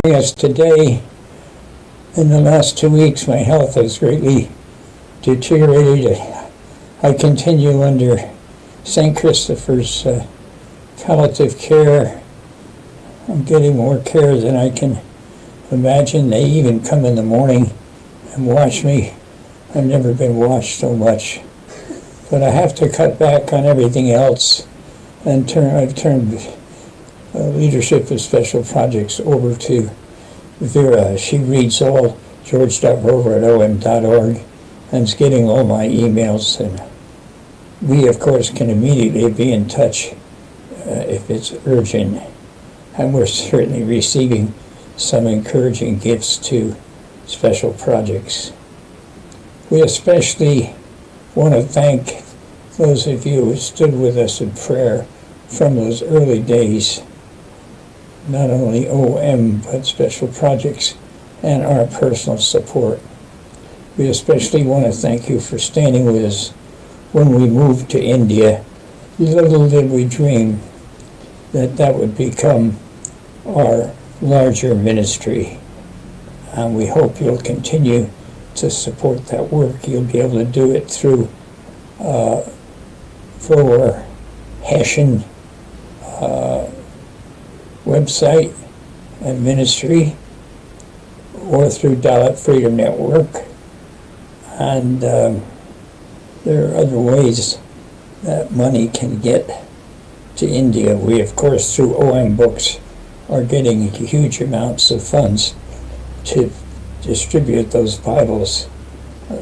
Yes, today, in the last 2 weeks, my health has greatly deteriorated. I continue under St. Christopher's palliative care. I'm getting more care than I can imagine. They even come in the morning and watch me. I've never been watched so much. But I have to cut back on everything else, and I've turned leadership of special projects over to Vera. She reads all George.Verwer at om.org and is getting all my emails, and we of course can immediately be in touch if it's urgent, and we're certainly receiving some encouraging gifts to special projects. We especially want to thank those of you who stood with us in prayer from those early days, not only OM, but special projects and our personal support. We especially want to thank you for standing with us when we moved to India. Little did we dream that that would become our larger ministry, and we hope you'll continue to support that work. You'll be able to do it through Verwer Hessian website and ministry, or through Dalit Freedom Network, and there are other ways that money can get to India. We, of course, through OM Books, are getting huge amounts of funds to distribute those Bibles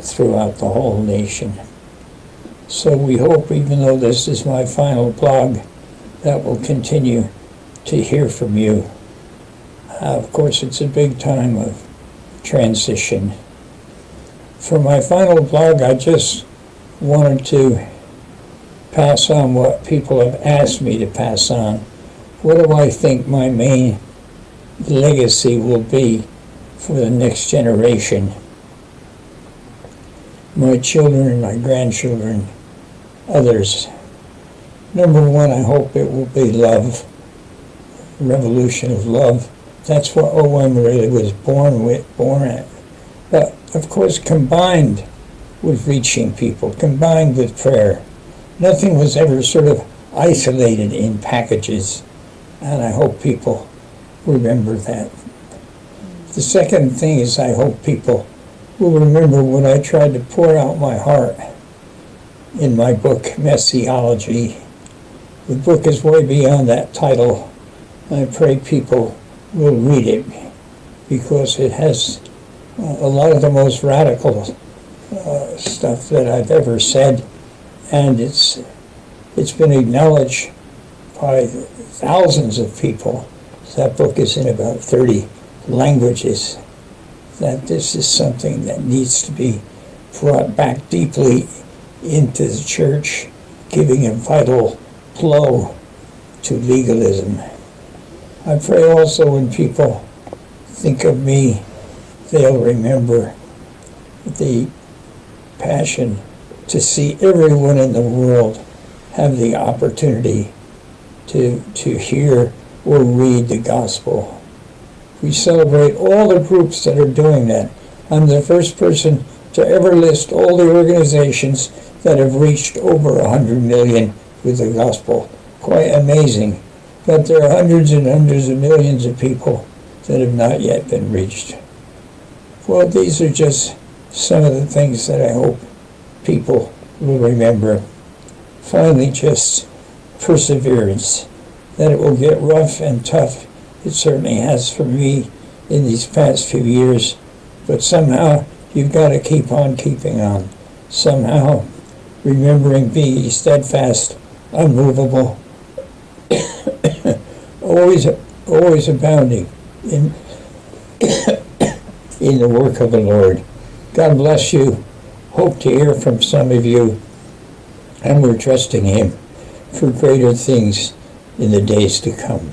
throughout the whole nation. So we hope, even though this is my final blog, that we'll continue to hear from you. Of course, it's a big time of transition. For my final blog, I just wanted to pass on what people have asked me to pass on. What do I think my main legacy will be for the next generation? My children, my grandchildren, others. Number one, I hope it will be love. Revolution of love. That's what OM really was born at. But of course, combined with reaching people, combined with prayer. Nothing was ever sort of isolated in packages, and I hope people remember that. The second thing is, I hope people will remember when I tried to pour out my heart in my book, Messiology. The book is way beyond that title. I pray people will read it, because it has a lot of the most radical stuff that I've ever said, and it's been acknowledged by thousands of people. That book is in about 30 languages, that this is something that needs to be brought back deeply into the church, giving a vital blow to legalism. I pray also when people think of me, they'll remember the passion to see everyone in the world have the opportunity to hear or read the gospel. We celebrate all the groups that are doing that. I'm the first person to ever list all the organizations that have reached over 100 million with the gospel. Quite amazing. But there are hundreds and hundreds of millions of people that have not yet been reached. Well, these are just some of the things that I hope people will remember. Finally, just perseverance. That it will get rough and tough. It certainly has for me in these past few years. But somehow, you've got to keep on keeping on. Somehow, remembering, be steadfast, unmovable, always abounding in the work of the Lord. God bless you. Hope to hear from some of you, and we're trusting Him for greater things in the days to come.